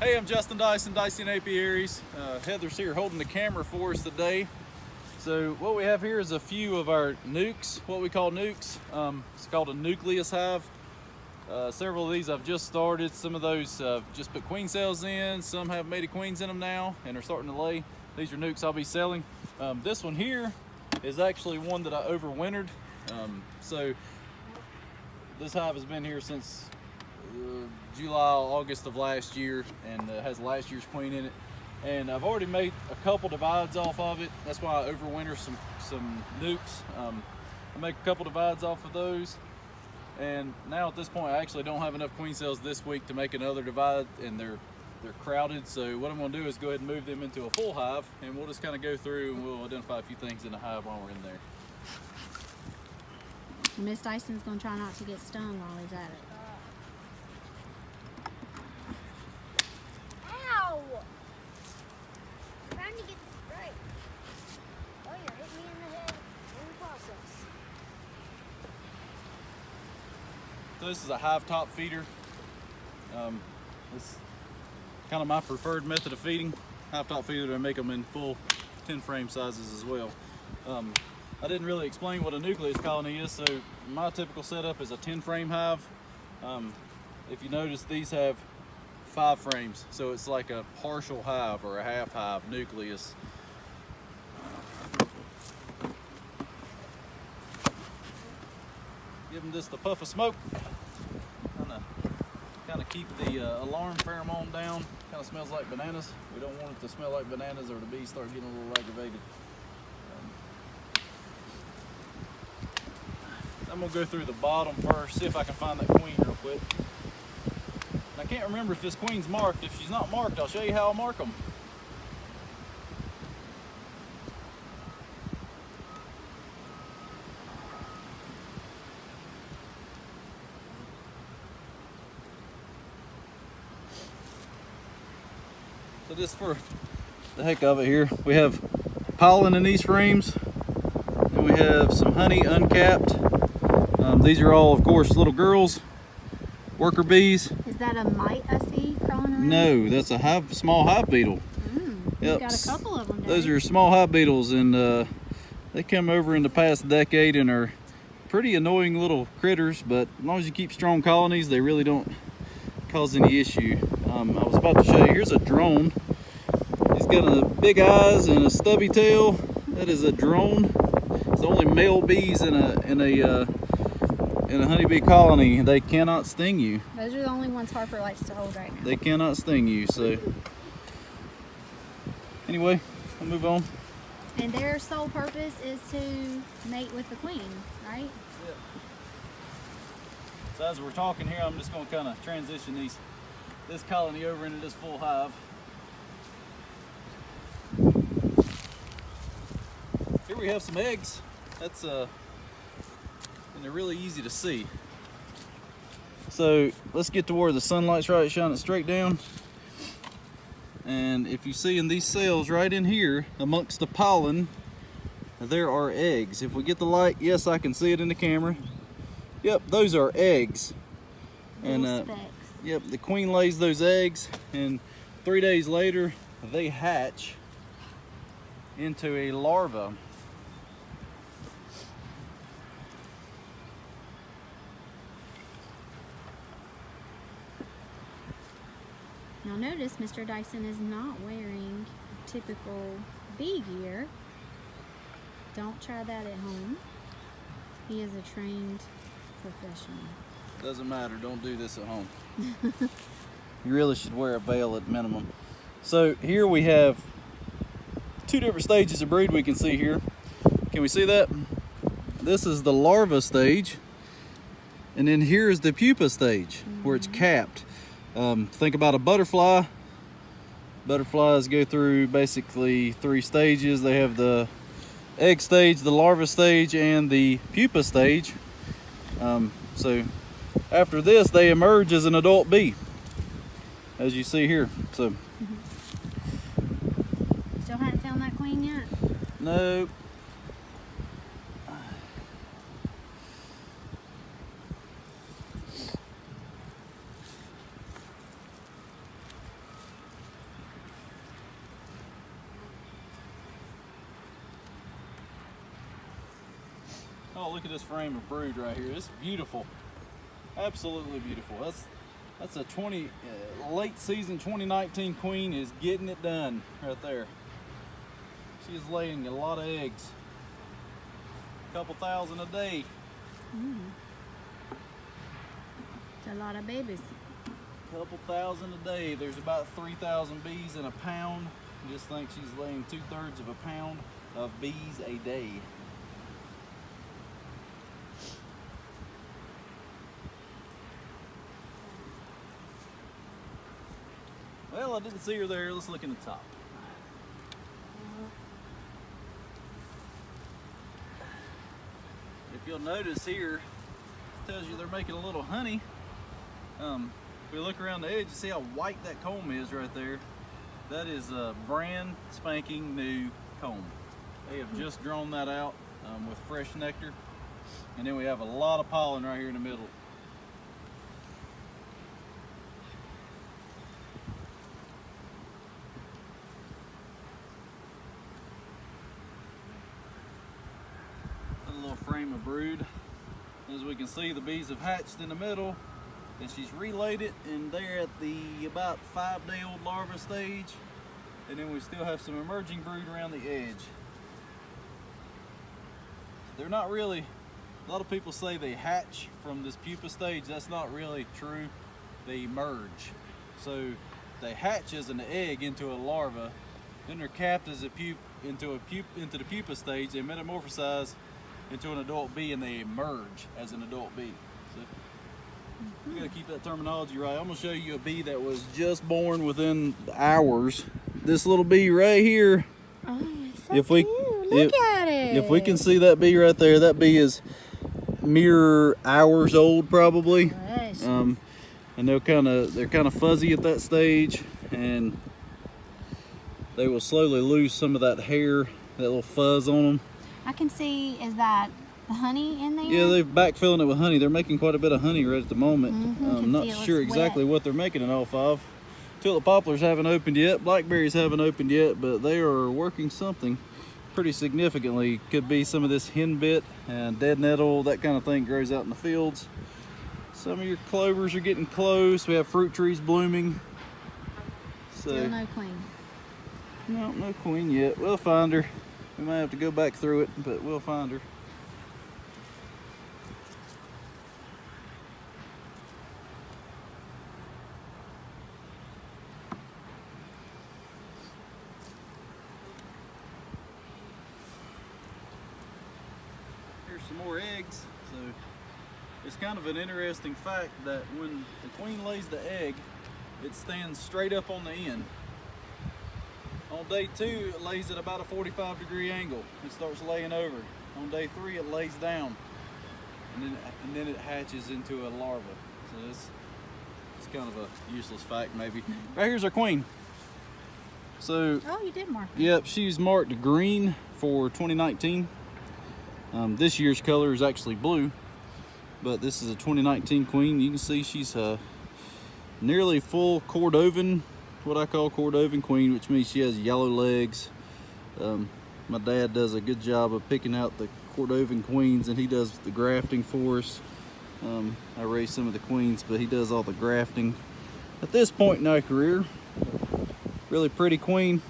Hey, I'm Justin Dyson Apiaries. Heather's here holding the camera for us today. So what we have here is a few of our nukes, what we call nukes. It's called a nucleus hive. Several of these I've just started. Some of those just put queen cells in. Some have mated queens in them now and are starting to lay. These are nukes I'll be selling. This one here is actually one that I overwintered. So this hive has been here since July, August of last year, and has last year's queen in it. And I've already made a couple divides off of it. That's why I overwinter some nukes. I make a couple divides off of those. And now at this point, I actually don't have enough queen cells this week to make another divide, and they're crowded. So what I'm going to do is go ahead and move them into a full hive, and we'll just kind of go through and we'll identify a few things in the hive while we're in there. Miss Dyson's going to try not to get stung while he's at it. Ow! I'm trying to get this right. Oh, you're hitting me in the head in the process. So this is a hive top feeder. This is kind of my preferred method of feeding. Hive top feeder to make them in full 10 frame sizes as well. I didn't really explain what a nucleus colony is, so my typical setup is a 10 frame hive. If you notice, these have 5 frames, so it's like a partial hive or a half hive nucleus. Give them just a puff of smoke. Kind of keep the alarm pheromone down. Kind of smells like bananas. We don't want it to smell like bananas or the bees start getting a little aggravated. I'm gonna go through the bottom first, see if I can find that queen real quick. And I can't remember if this queen's marked. If she's not marked, I'll show you how I mark them. So just for the heck of it here, we have pollen in these frames, and we have some honey uncapped. These are all, of course, little girls, worker bees. Is that a mite I see crawling around? No, that's a small hive beetle. Yep. Got a couple of them. Those are small hive beetles, and they come over in the past decade and are pretty annoying little critters, but as long as you keep strong colonies, they really don't cause any issue. I was about to show you, here's a drone. He's got a big eyes and a stubby tail. That is a drone. It's the only male bees in a honeybee colony. They cannot sting you. Those are the only ones Harper likes to hold right now. They cannot sting you, so. Anyway, I'll move on. And their sole purpose is to mate with the queen, right? Yeah. So as we're talking here, I'm just going to kind of transition this colony over into this full hive. Here we have some eggs. That's and they're really easy to see. So let's get to where the sunlight's right shining straight down. And if you see in these cells right in here amongst the pollen, there are eggs. If we get the light, yes, I can see it in the camera. Yep, those are eggs. And yep, the queen lays those eggs, and 3 days later they hatch into a larva. Now notice Mr. Dyson is not wearing typical bee gear. Don't try that at home. He is a trained professional. Doesn't matter, don't do this at home. You really should wear a veil at minimum. So here we have 2 different stages of brood we can see here. Can we see that? This is the larva stage, and then here's the pupa stage where it's capped. Think about a butterfly. Butterflies go through basically 3 stages. They have the egg stage, the larva stage, and the pupa stage. So after this, they emerge as an adult bee, as you see here. So Still haven't found that queen yet? no. Oh, look at this frame of brood right here. It's beautiful. Absolutely beautiful. That's a late season 2019 queen is getting it done right there. She is laying a lot of eggs. A couple thousand a day. It's a lot of babies. Couple thousand a day. There's about 3,000 bees in a pound. Just think she's laying 2/3 of a pound of bees a day. Well, I didn't see her there. Let's look in the top. If you'll notice here, it tells you they're making a little honey. If we look around the edge, you see how white that comb is right there. That is a brand spanking new comb. They have just drawn that out with fresh nectar. And then we have a lot of pollen right here in the middle. A little frame of brood. As we can see, the bees have hatched in the middle, and she's relayed it, and they're at the about 5-day-old larva stage, and then we still have some emerging brood around the edge. They're not really, a lot of people say they hatch from this pupa stage. That's not really true. They emerge. So they hatch as an egg into a larva, then they're capped as a into the pupa stage. They metamorphosize into an adult bee, and they emerge as an adult bee. So you gotta keep that terminology right. I'm gonna show you a bee that was just born within hours. This little bee right here. Oh, it's so cute. Look at it. If we can see that bee right there, that bee is mere hours old probably. Precious. And they're kind of fuzzy at that stage, and they will slowly lose some of that hair, that little fuzz on them. I can see, is that the honey in there? Yeah, they're backfilling it with honey. They're making quite a bit of honey right at the moment. I'm not see it sure looks exactly wet. what they're making it off of. Tulip poplars haven't opened yet. Blackberries haven't opened yet, but they are working something pretty significantly. Could be some of this henbit and dead nettle, that kind of thing grows out in the fields. Some of your clovers are getting close. We have fruit trees blooming. Still no queen. No queen yet. We'll find her. We might have to go back through it, but we'll find her. Here's some more eggs. So it's kind of an interesting fact that when the queen lays the egg, it stands straight up on the end. On day 2, it lays at about a 45-degree angle. It starts laying over. On day 3, it lays down, and then it hatches into a larva. So it's kind of a useless fact, maybe. Right here's our queen. So, Oh, you did mark it. yep, she's marked green for 2019. This year's color is actually blue, but this is a 2019 queen. You can see she's nearly full Cordovan, what I call Cordovan queen, which means she has yellow legs. My dad does a good job of picking out the Cordovan queens, and he does the grafting for us. I raise some of the queens, but he does all the grafting. At this point in our career, really pretty queen.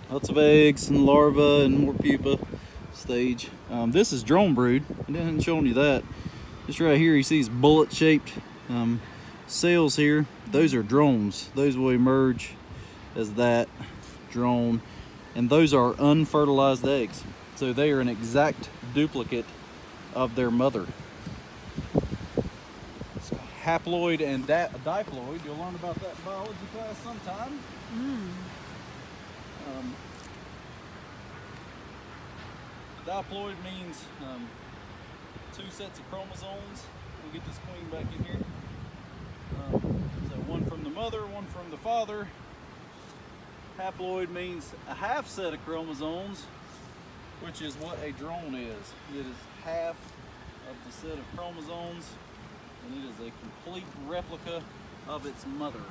Lots of eggs and larvae and more pupa stage. This is drone brood. I didn't show you that. This right here, you see these bullet-shaped cells here. Those are drones. Those will emerge as that drone, and those are unfertilized eggs. So they are an exact duplicate of their mother. It's haploid and diploid. You'll learn about that in biology class sometime. Diploid means 2 sets of chromosomes. We'll get this queen back in here. So one from the mother, one from the father. Haploid means a half set of chromosomes, which is what a drone is. It is half of the set of chromosomes, and it is a complete replica of its mother.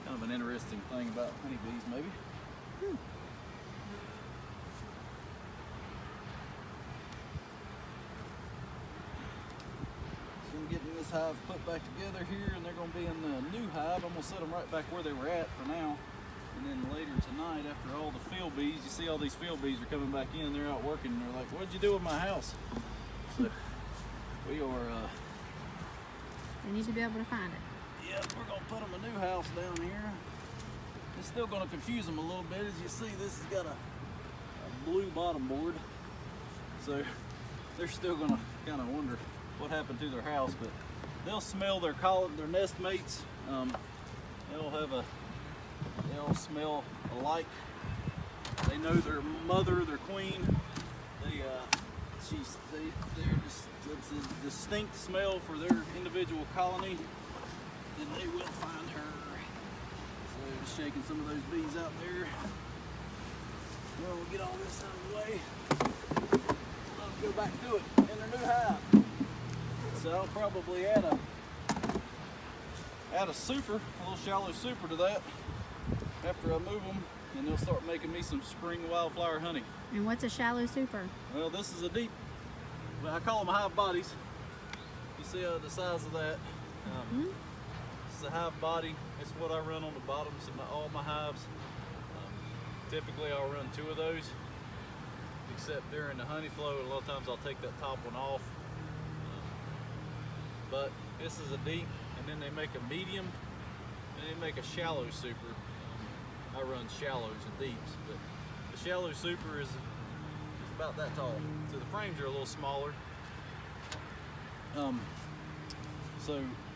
Kind of an interesting thing about honeybees, maybe. hive put back together here, and they're going to be in the new hive. I'm going to set them right back where they were at for now. And then later tonight, after all the field bees, you see all these field bees are coming back in. They're out working, and they're like, what'd you do with my house? So we are... They need to be able to find it. yeah, we're going to put them a new house down here. It's still going to confuse them a little bit. As you see, this has got a blue bottom board. So they're still going to kind of wonder what happened to their house, but they'll smell their nest mates. They all smell alike. They know their mother, their queen. It's a distinct smell for their individual colony. Then they will find her. So just shaking some of those bees out there. Well, we'll get all this out of the way. Let them go back to it in their new hive. So I'll probably add a super, a little shallow super to that after I move them, and they'll start making me some spring wildflower honey. And what's a shallow super? Well, this is a deep, well, I call them hive bodies. You see the size of that? It's a hive body. It's what I run on the bottoms of all my hives. Typically I'll run 2 of those, except during the honey flow, a lot of times I'll take that top one off. But this is a deep, and then they make a medium, and they make a shallow super. I run shallows and deeps, but the shallow super is about that tall. So the frames are a little smaller. So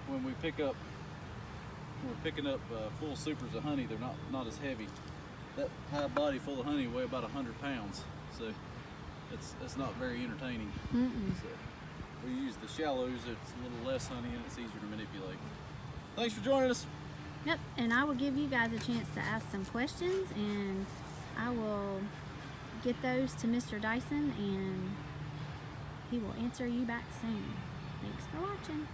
when we're picking up full supers of honey, they're not as heavy. That hive body full of honey weigh about 100 pounds, so it's not very entertaining. So we use the shallows. It's a little less honey and it's easier to manipulate. Thanks for joining us. Yep, and I will give you guys a chance to ask some questions, and I will get those to Mr. Dyson, and he will answer you back soon. Thanks for watching.